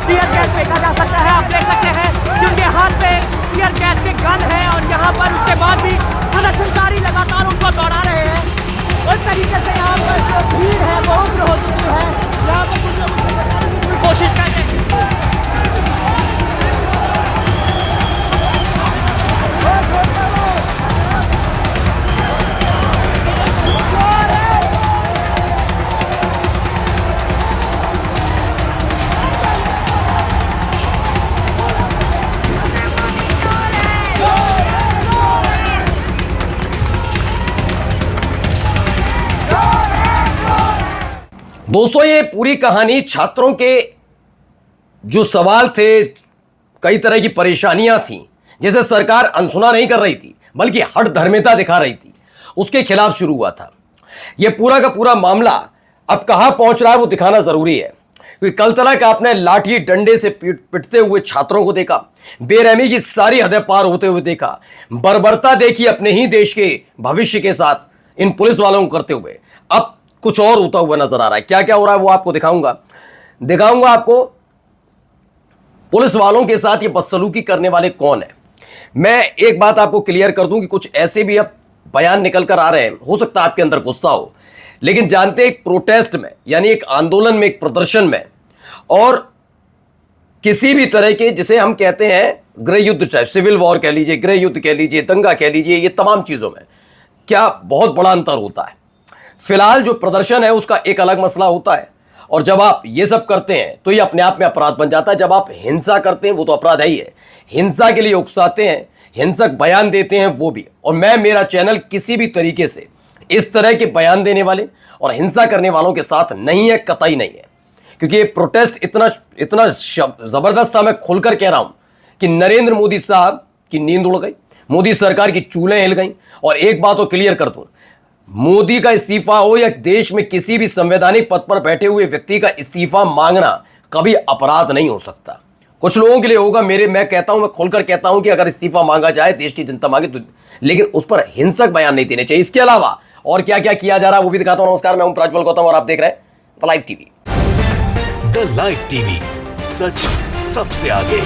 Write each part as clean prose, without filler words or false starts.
Tear gas फेंका जा सकता है। आप देख सकते हैं कि उनके हाथ पे टीयर गैस के गन है और यहाँ पर उसके बाद भी प्रदर्शनकारी लगातार उनको दौड़ा रहे हैं। उस तरीके से यहाँ पर जो भीड़ है वो उग्र हो चुकी है। यहाँ पर कुछ लोग उसे बचाने की कोशिश कर रहे हैं। दोस्तों, ये पूरी कहानी छात्रों के जो सवाल थे, कई तरह की परेशानियां थीं जिसे सरकार अनसुना नहीं कर रही थी बल्कि हठ धर्मिता दिखा रही थी, उसके खिलाफ शुरू हुआ था। यह पूरा का पूरा मामला अब कहां पहुंच रहा है वो दिखाना जरूरी है, क्योंकि कल तक आपने लाठी डंडे से पिटते हुए छात्रों को देखा, बेरहमी की सारी हदें पार होते हुए देखा, बर्बरता देखी अपने ही देश के भविष्य के साथ इन पुलिस वालों को करते हुए। अब कुछ और होता हुआ नजर आ रहा है। क्या क्या हो रहा है वो आपको दिखाऊंगा आपको पुलिस वालों के साथ ये बदसलूकी करने वाले कौन है। मैं एक बात आपको क्लियर कर दूं कि कुछ ऐसे भी अब बयान निकल कर आ रहे हैं, हो सकता है आपके अंदर गुस्सा हो, लेकिन जानते हैं एक प्रोटेस्ट में, यानी एक आंदोलन में, एक प्रदर्शन में और किसी भी तरह के, जिसे हम कहते हैं गृह युद्ध, चाहे सिविल वॉर कह लीजिए, गृह युद्ध कह लीजिए, दंगा कह लीजिए, ये तमाम चीजों में क्या बहुत बड़ा अंतर होता है। फिलहाल जो प्रदर्शन है उसका एक अलग मसला होता है, और जब आप ये सब करते हैं तो ये अपने आप में अपराध बन जाता है। जब आप हिंसा करते हैं वो तो अपराध है ही है, हिंसा के लिए उकसाते हैं, हिंसक बयान देते हैं वो भी। और मेरा चैनल किसी भी तरीके से इस तरह के बयान देने वाले और हिंसा करने वालों के साथ नहीं है, कतई नहीं है, क्योंकि ये प्रोटेस्ट इतना जबरदस्त था। मैं खुलकर कह रहा हूं कि नरेंद्र मोदी साहब की नींद उड़ गई, मोदी सरकार की चूलें हिल गई। और एक बात तो क्लियर कर दूं, मोदी का इस्तीफा हो या देश में किसी भी संवैधानिक पद पर बैठे हुए व्यक्ति का इस्तीफा मांगना कभी अपराध नहीं हो सकता। कुछ लोगों के लिए होगा, मैं कहता हूं, मैं खुलकर कहता हूं कि अगर इस्तीफा मांगा जाए, देश की जनता मांगे तो, लेकिन उस पर हिंसक बयान नहीं देने चाहिए। इसके अलावा और क्या क्या किया जा रहा है वो भी दिखाता हूं। नमस्कार, मैं हूं प्रज्वल गौतम और आप देख रहे हैं the live TV. The live TV, सच सबसे आगे।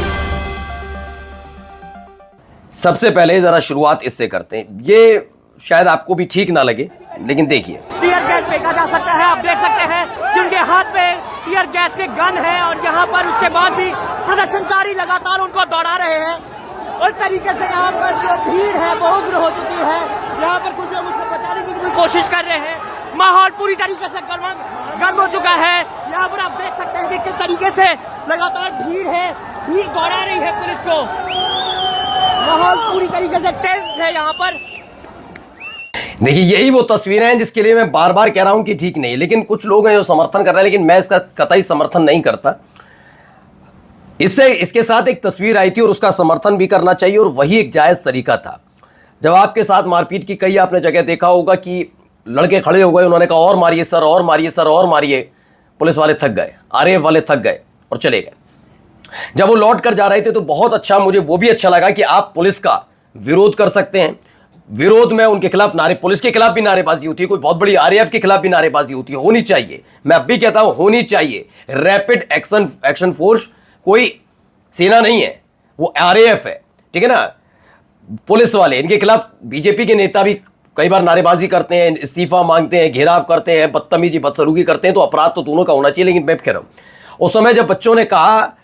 सबसे पहले जरा शुरुआत इससे करते हैं, ये शायद आपको भी ठीक ना लगे, लेकिन देखिए। टीयर गैस फेंका जा सकता है। आप देख सकते हैं कि उनके हाथ पे टीयर गैस के गन है और यहाँ पर उसके बाद भी प्रदर्शनकारी लगातार उनको दौड़ा रहे हैं। उस तरीके से यहाँ पर जो भीड़ है वो उग्र हो चुकी है। यहाँ पर कुछ लोग उसे बचाने की भी कोशिश कर रहे हैं। माहौल पूरी तरीके से गर्म हो चुका है। यहाँ पर आप देख सकते हैं कि किस तरीके से लगातार भीड़ है, भीड़ दौड़ा रही है पुलिस को। माहौल पूरी तरीके से टेंस है यहाँ पर। देखिए, यही वो तस्वीरें हैं जिसके लिए मैं बार बार कह रहा हूं कि ठीक नहीं है, लेकिन कुछ लोग हैं जो समर्थन कर रहे हैं, लेकिन मैं इसका कतई समर्थन नहीं करता। इसके साथ एक तस्वीर आई थी और उसका समर्थन भी करना चाहिए, और वही एक जायज तरीका था। जब आपके साथ मारपीट की कई आपने जगह देखा होगा कि लड़के खड़े हो गए, उन्होंने कहा और मारिए सर, और मारिए सर, और मारिए। पुलिस वाले थक गए, आरएएफ वाले थक गए और चले गए। जब वो लौट कर जा रहे थे तो बहुत अच्छा, मुझे वो भी अच्छा लगा कि आप पुलिस का विरोध कर सकते हैं। विरोध में उनके खिलाफ पुलिस के खिलाफ भी नारेबाजी होती है, कोई बहुत बड़ी आरएएफ के खिलाफ भी नारेबाजी होती है, होनी चाहिए। मैं अब भी कहता हूं होनी चाहिए। रैपिड एक्शन फोर्स कोई सेना नहीं है, वो आरएएफ है, ठीक है ना। पुलिस वाले, इनके खिलाफ बीजेपी के नेता भी कई बार नारेबाजी करते हैं, इस्तीफा मांगते हैं, घेराव करते हैं, बदतमीजी बदसलूकी करते हैं, तो अपराध तो दोनों का होना चाहिए। लेकिन मैं कह रहा हूं उस समय जब बच्चों ने कहा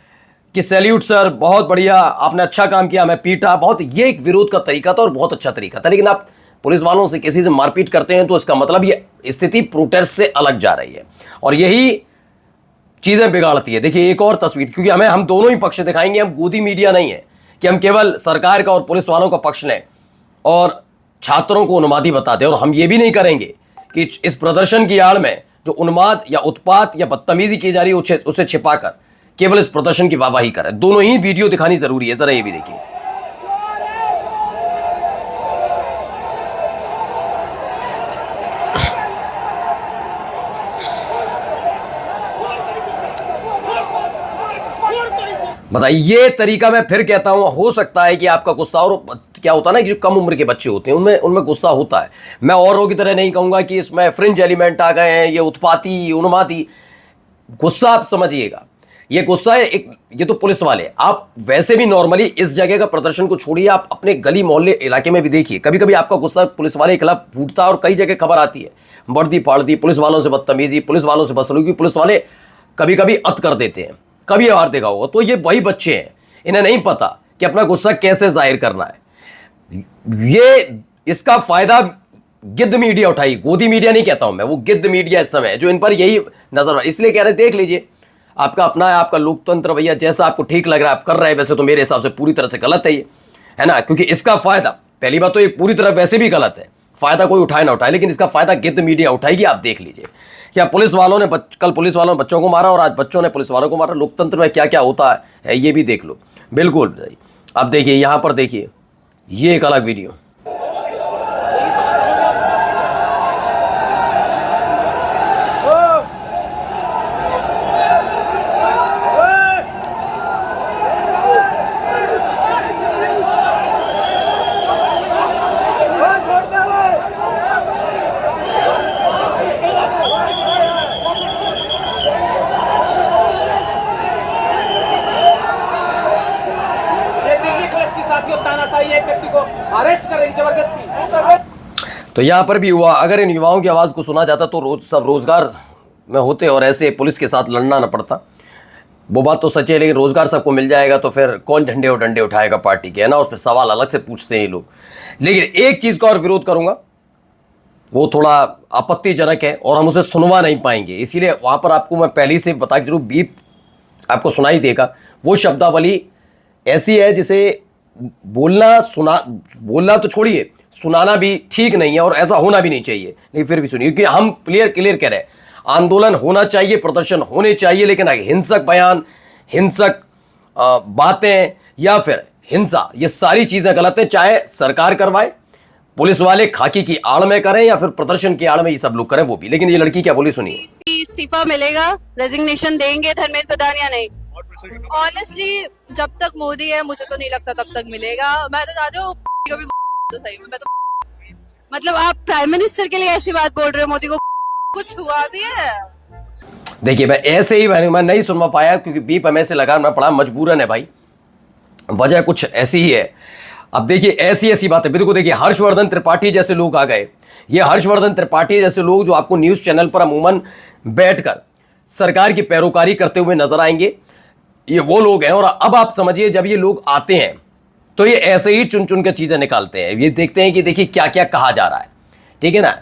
कि सैल्यूट सर, बहुत बढ़िया, आपने अच्छा काम किया, मैं पीटा बहुत, ये एक विरोध का तरीका था और बहुत अच्छा तरीका था। लेकिन आप पुलिस वालों से किसी से मारपीट करते हैं तो इसका मतलब ये स्थिति प्रोटेस्ट से अलग जा रही है और यही चीजें बिगाड़ती है। देखिए एक और तस्वीर, क्योंकि हम दोनों ही पक्ष दिखाएंगे, हम गोदी मीडिया नहीं है कि हम केवल सरकार का और पुलिस वालों का पक्ष लें और छात्रों को उन्मादी बता दें। और हम ये भी नहीं करेंगे कि इस प्रदर्शन की आड़ में जो उन्माद या उत्पात या बदतमीजी की जा रही है उसे छिपाकर केवल इस प्रदर्शन की वाहवाही करें। दोनों ही वीडियो दिखानी जरूरी है, जरा ये भी देखिए। बताइए, ये तरीका मैं फिर कहता हूं, हो सकता है कि आपका गुस्सा, और क्या होता है ना कि जो कम उम्र के बच्चे होते हैं उनमें गुस्सा होता है। मैं औरों की तरह नहीं कहूंगा कि इसमें फ्रिंज एलिमेंट आ गए हैं, ये उत्पाती उन्मादी, गुस्सा आप समझिएगा। ये गुस्सा है एक, ये तो पुलिस वाले। आप वैसे भी नॉर्मली इस जगह का प्रदर्शन को छोड़िए, आप अपने गली मोहल्ले इलाके में भी देखिए, कभी कभी आपका गुस्सा पुलिस वाले के खिलाफ फूटता है और कई जगह खबर आती है, वर्दी फाड़ती, पुलिस वालों से बदतमीजी, पुलिस वालों से बदसलूकी, पुलिस वाले कभी कभी अत कर देते हैं, कभी बार देखा होगा। तो ये वही बच्चे हैं, इन्हें नहीं पता कि अपना गुस्सा कैसे जाहिर करना है। ये इसका फायदा गिद्ध मीडिया उठाई, गोदी मीडिया नहीं कहता हूं मैं, वो गिद्ध मीडिया इस समय जो इन पर यही नजर, इसलिए कह रहे देख लीजिए, आपका अपना है, आपका लोकतंत्र भैया, जैसा आपको ठीक लग रहा है आप कर रहे हैं। वैसे तो मेरे हिसाब से पूरी तरह से गलत है ये, है ना, क्योंकि इसका फायदा, पहली बात तो ये पूरी तरह वैसे भी गलत है, फायदा कोई उठाए ना उठाए, लेकिन इसका फायदा गिद्ध मीडिया उठाएगी। आप देख लीजिए क्या पुलिस वालों ने कल पुलिस वालों ने बच्चों को मारा और आज बच्चों ने पुलिस वालों को मारा। लोकतंत्र में क्या क्या होता है ये भी देख लो। बिल्कुल, अब देखिए यहां पर देखिए, ये एक अलग वीडियो। तो यहां पर भी हुआ, अगर इन युवाओं की आवाज़ को सुना जाता तो सब रोजगार में होते और ऐसे पुलिस के साथ लड़ना ना पड़ता। वो बात तो सच है, लेकिन रोजगार सबको मिल जाएगा तो फिर कौन झंडे और डंडे उठाएगा पार्टी के, है ना, और फिर सवाल अलग से पूछते हैं ये लोग। लेकिन एक चीज़ का और विरोध करूंगा, वो थोड़ा आपत्तिजनक है और हम उसे सुनवा नहीं पाएंगे, इसीलिए वहां पर आपको मैं पहले से बता के जरूर बीप आपको सुनाई देगा। वो शब्दावली ऐसी है जिसे बोलना तो छोड़िए, सुनाना भी ठीक नहीं है और ऐसा होना भी नहीं चाहिए, लेकिन फिर भी सुनिए, क्योंकि हम क्लियर कह रहे हैं आंदोलन होना चाहिए, प्रदर्शन होने चाहिए, लेकिन हिंसक बयान, हिंसक बातें या फिर हिंसा, ये सारी चीजें गलत है। चाहे सरकार करवाए, पुलिस वाले खाकी की आड़ में करें या फिर प्रदर्शन की आड़ में ये सब लोग करें, वो भी। लेकिन ये लड़की क्या बोली सुनिए। इस्तीफा मिलेगा, रेजिग्नेशन देंगे धर्मेंद्र प्रधान या नहीं? ऑनेस्टली जब तक मोदी है मुझे तो नहीं लगता तब तक मिलेगा। मैं तो चाहती हूँ कभी तो सही में, मैं तो मतलब आप प्राइम मिनिस्टर के लिए ऐसी बात बोल रहे हो, मोदी को कुछ हुआ भी है? देखिए मैं ऐसे ही मैं नहीं सुनवा पाया क्योंकि बीप हमें से लगाना पड़ा, मजबूरन है भाई, वजह कुछ ऐसी ही है। अब देखिए ऐसी बातें, बिल्कुल देखिए हर्षवर्धन त्रिपाठी जैसे लोग आ गए। ये हर्षवर्धन त्रिपाठी जैसे लोग जो आपको न्यूज चैनल पर अमूमन बैठकर सरकार की पैरोकारी करते हुए नजर आएंगे, ये वो लोग हैं। और अब आप समझिए जब ये लोग आते हैं तो ये ऐसे ही चुन चुन के चीजें निकालते हैं, ये देखते हैं कि देखिए क्या क्या कहा जा रहा है, ठीक है ना,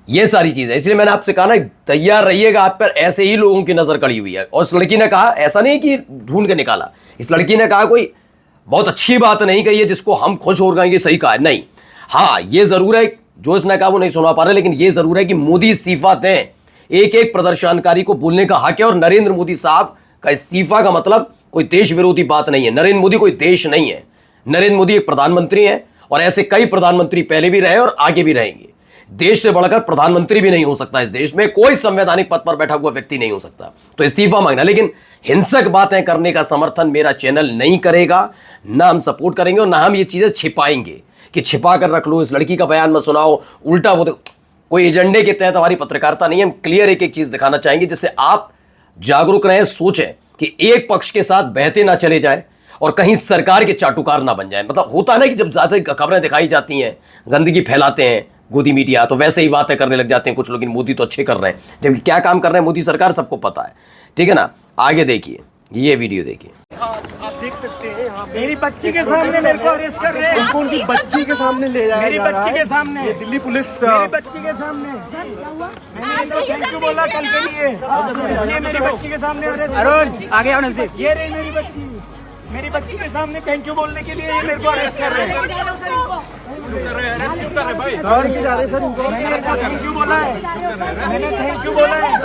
ये सारी चीजें। इसलिए मैंने आपसे कहा ना, तैयार रहिएगा, आप पर ऐसे ही लोगों की नजर कड़ी हुई है। और इस लड़की ने कहा, ऐसा नहीं कि ढूंढ के निकाला, इस लड़की ने कहा कोई बहुत अच्छी बात नहीं कही है जिसको हम खुश हो गए, सही कहा है, नहीं। हाँ ये जरूर है, जो इसने कहा वो नहीं सुना पा रहे, लेकिन ये जरूर है कि मोदी इस्तीफा दें, एक एक प्रदर्शनकारी को बोलने का हक है। और नरेंद्र मोदी साहब का इस्तीफा का मतलब कोई देश विरोधी बात नहीं है। नरेंद्र मोदी कोई देश नहीं है, नरेंद्र मोदी एक प्रधानमंत्री है और ऐसे कई प्रधानमंत्री पहले भी रहे और आगे भी रहेंगे। देश से बढ़कर प्रधानमंत्री भी नहीं हो सकता, इस देश में कोई संवैधानिक पद पर बैठा हुआ व्यक्ति नहीं हो सकता, तो इस्तीफा मांगना। लेकिन हिंसक बातें करने का समर्थन मेरा चैनल नहीं करेगा, ना हम सपोर्ट करेंगे और ना हम ये चीजें छिपाएंगे कि छिपा कर रख लो, इस लड़की का बयान मत सुनाओ, उल्टा वो कोई एजेंडे के तहत हमारी पत्रकारिता नहीं है। हम क्लियर एक एक चीज दिखाना चाहेंगे जिससे आप जागरूक रहें, सोचें कि एक पक्ष के साथ बहते ना चले जाए और कहीं सरकार के चाटुकार ना बन जाए। मतलब होता है ना कि जब ज्यादा खबरें दिखाई जाती हैं, गंदगी फैलाते हैं गोदी मीडिया, तो वैसे ही बातें करने लग जाते हैं कुछ लोग, मोदी तो अच्छे कर रहे हैं, जबकि क्या काम कर रहे हैं मोदी सरकार सबको पता है, ठीक है ना। आगे देखिए, ये वीडियो देखिए। आप देख सकते हैं यहाँ मेरी बच्ची के सामने मेरे को अरेस्ट कर रहे हैं। उनको उनकी बच्ची के सामने ले जाया मेरी बच्ची के सामने, ये दिल्ली पुलिस मेरी बच्ची के सामने। मैंने इनको थैंक यू बोला कल के लिए, ये मेरी बच्ची के सामने अरेस्ट, आगे आओ नजदीक, ये रही मेरी बच्ची के सामने थैंक यू बोलने के लिए ये मेरे को अरेस्ट कर रहे हैं। दौड़ के जा रहे सर, मैंने इसको थैंक यू बोला है, मैंने थैंक यू बोला है।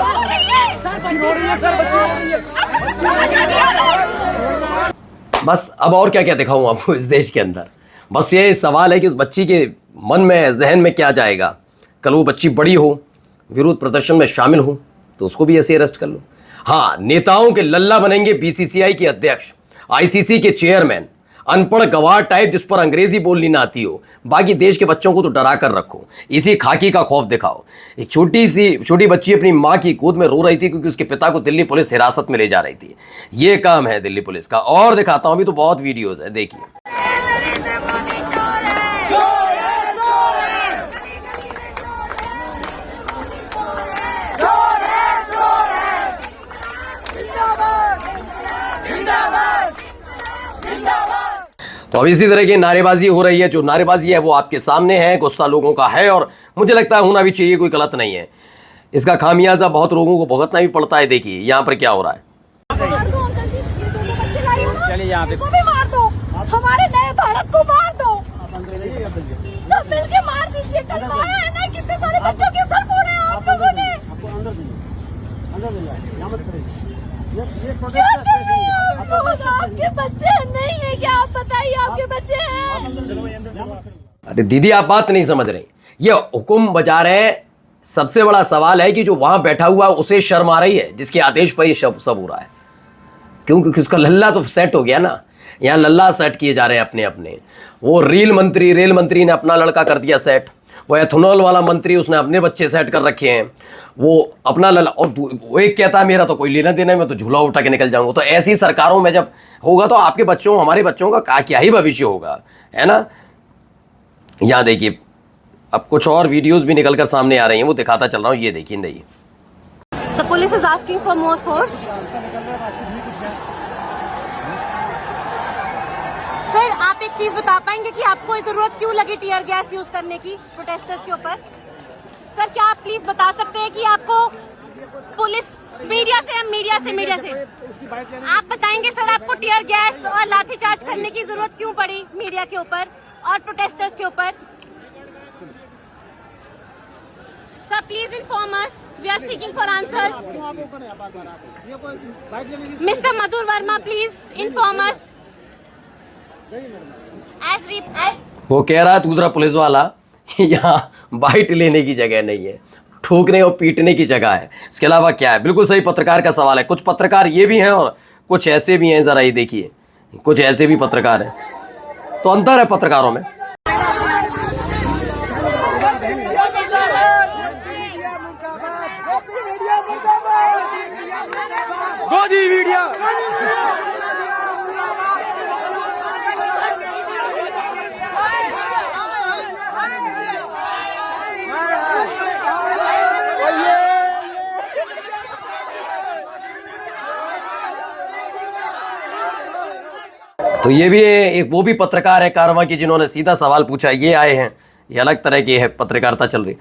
बस अब और क्या क्या दिखाऊं आपको इस देश के अंदर। बस ये सवाल है कि इस बच्ची के मन में, जहन में क्या जाएगा। कल वो बच्ची बड़ी हो, विरोध प्रदर्शन में शामिल हो, तो उसको भी ऐसे अरेस्ट कर लो। हाँ, नेताओं के लल्ला बनेंगे बीसीसीआई के अध्यक्ष, आईसीसी के चेयरमैन, अनपढ़ गवार टाइप जिस पर अंग्रेजी बोलनी ना आती हो। बाकी देश के बच्चों को तो डरा कर रखो, इसी खाकी का खौफ दिखाओ। एक छोटी बच्ची अपनी माँ की गोद में रो रही थी क्योंकि उसके पिता को दिल्ली पुलिस हिरासत में ले जा रही थी। ये काम है दिल्ली पुलिस का। और दिखाता हूं, अभी तो बहुत वीडियोज है, देखिए। तो अब इसी तरह की नारेबाजी हो रही है। जो नारेबाजी है वो आपके सामने है, गुस्सा लोगों का है और मुझे लगता है होना भी चाहिए, कोई गलत नहीं है। इसका खामियाजा बहुत लोगों को भुगतना भी पड़ता है। देखिए यहाँ पर क्या हो रहा है। चलिए यहाँ पे मार दो, हमारे नए भारत को मार दो, सब मिलके मार दीजिए। कल मारा है ना, कितने सारे बच्चों के सर फोड़े हैं आप लोगों ने। क्या कर रहे हैं आप लोग? आपके बच्चे नहीं है क्या? आप बताइए, आपके बच्चे हैं? अरे दीदी आप बात नहीं समझ रहे। ये हुक्म बजा रहे हैं। सबसे बड़ा सवाल है कि जो वहां बैठा हुआ है उसे शर्म आ रही है जिसके आदेश पर ये सब हो रहा है। क्योंकि उसका लल्ला तो सेट हो गया ना। यहाँ लल्ला सेट किए जा रहे हैं अपने अपने। वो रेल मंत्री ने अपना लड़का कर दिया सेट। वो एथेनॉल वाला मंत्री उसने अपने बच्चे सेट कर रखे हैं। वो अपना लल्ला, और वो एक कहता है मेरा तो कोई लेना देना है, मैं तो झूला उठा के निकल जाऊंगा। तो ऐसी सरकारों में जब होगा तो आपके बच्चों, हमारे बच्चों का क्या ही भविष्य होगा, है ना। यहाँ देखिए, अब कुछ और वीडियोस भी निकल कर सामने आ रही हैं, वो दिखाता चल रहा हूँ। ये देखिए। नहीं, The police is asking for more force. Sir आप एक चीज बता पाएंगे कि आपको जरूरत क्यों लगी टीयर गैस यूज करने की प्रोटेस्टर्स के ऊपर? सर क्या आप प्लीज बता सकते हैं कि आपको पुलिस मीडिया से आप बताएंगे सर आपको टीयर गैस और लाठीचार्ज करने की जरूरत क्यों पड़ी मीडिया के ऊपर और प्रोटेस्टर्स के ऊपर? Sir, please inform us. We are seeking for answers. Mr. Madhur Verma, please inform us. वो कह रहा है दूसरा पुलिस वाला, यहाँ बाइट लेने की जगह नहीं है, ठोकने और पीटने की जगह है। इसके अलावा क्या है? बिल्कुल सही पत्रकार का सवाल है। कुछ पत्रकार ये भी हैं और कुछ ऐसे भी हैं। जरा ये देखिए, कुछ ऐसे भी पत्रकार हैं। तो अंतर है पत्रकारों में। तो ये भी एक वो भी पत्रकार है कारवां की जिन्होंने सीधा सवाल पूछा। ये आए हैं, ये अलग तरह की है पत्रकारिता चल रही।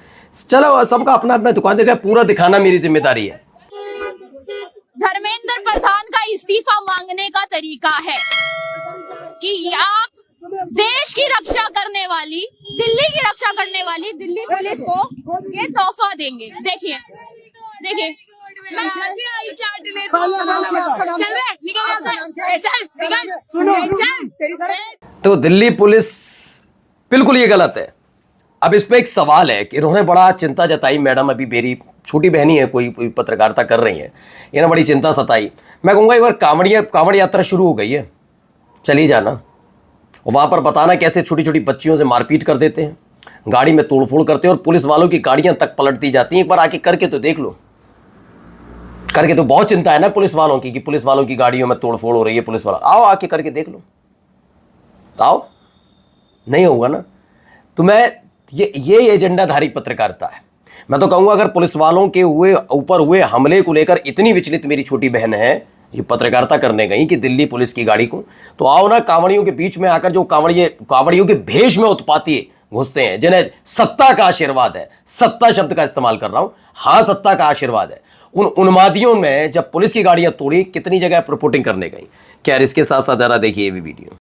चलो सबका अपना अपना दुकान देते हैं, पूरा दिखाना मेरी जिम्मेदारी है। धर्मेंद्र प्रधान का इस्तीफा मांगने का तरीका है कि आप देश की रक्षा करने वाली, दिल्ली की रक्षा करने वाली दिल्ली पुलिस को ये तोहफा देंगे। देखिए देखिए, तो दिल्ली पुलिस बिल्कुल ये गलत है। अब इस पे एक सवाल है कि इन्होंने बड़ा चिंता जताई। मैडम अभी मेरी छोटी बहनी है, कोई पत्रकारिता कर रही है, इन्हें बड़ी चिंता सताई। मैं कहूँगा एक बार कांवड़ यात्रा शुरू हो गई है, चली जाना और वहाँ पर बताना कैसे छोटी छोटी बच्चियों से मारपीट कर देते हैं, गाड़ी में तोड़फोड़ करते हैं और पुलिस वालों की गाड़ियाँ तक पलट दी जाती हैं। एक बार आके करके तो देख लो। करके तो बहुत चिंता है ना पुलिस वालों की कि पुलिस वालों की गाड़ियों में तोड़फोड़ हो रही है। पुलिस वाला आओ आके करके देख लो, आओ। नहीं होगा ना। तो मैं ये एजेंडाधारी पत्रकारिता है। मैं तो कहूँगा अगर पुलिस वालों के ऊपर हुए हमले को लेकर इतनी विचलित मेरी छोटी बहन है जो पत्रकारिता करने गई कि दिल्ली पुलिस की गाड़ी को, तो आओ ना कांवड़ियों के बीच में आकर जो कांवड़ियों के भेष में उत्पाती घुसते हैं, जिन्हें सत्ता का आशीर्वाद है, सत्ता शब्द का इस्तेमाल कर रहा हूं, हाँ सत्ता का आशीर्वाद है, उन उन्मादियों में जब पुलिस की गाड़ियां तोड़ी कितनी जगह रिपोर्टिंग करने गई। खैर इसके साथ साथ जरा देखिए ये भी वीडियो।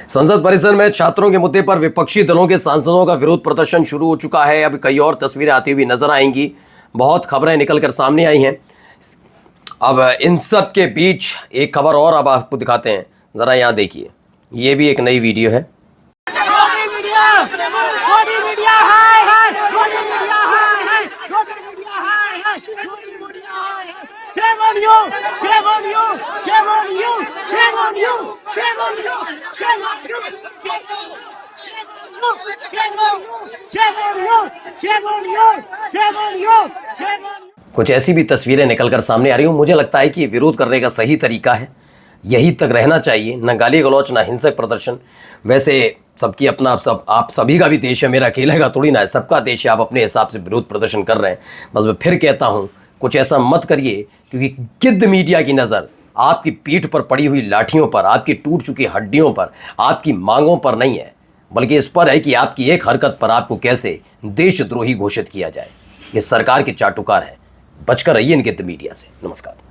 संसद परिसर में छात्रों के मुद्दे पर विपक्षी दलों के सांसदों का विरोध प्रदर्शन शुरू हो चुका है। अब कई और तस्वीरें आती हुई नजर आएंगी, बहुत खबरें निकलकर सामने आई हैं। अब इन सब के बीच एक खबर और अब आपको दिखाते हैं, ज़रा यहाँ देखिए, ये भी एक नई वीडियो है। कुछ ऐसी भी तस्वीरें निकलकर सामने आ रही हूँ। मुझे लगता है कि ये विरोध करने का सही तरीका है, यही तक रहना चाहिए, न गाली गलौच न हिंसक प्रदर्शन। वैसे सबकी अपना आप सभी का भी देश है, मेरा अकेले का थोड़ी ना है, सबका देश है। आप अपने हिसाब से विरोध प्रदर्शन कर रहे हैं। बस मैं फिर कहता हूँ, कुछ ऐसा मत करिए, क्योंकि गिद्ध मीडिया की नज़र आपकी पीठ पर पड़ी हुई लाठियों पर, आपकी टूट चुकी हड्डियों पर, आपकी मांगों पर नहीं है, बल्कि इस पर है कि आपकी एक हरकत पर आपको कैसे देशद्रोही घोषित किया जाए। ये सरकार के चाटुकार है। बचकर रहिए इन गिद्ध मीडिया से। नमस्कार।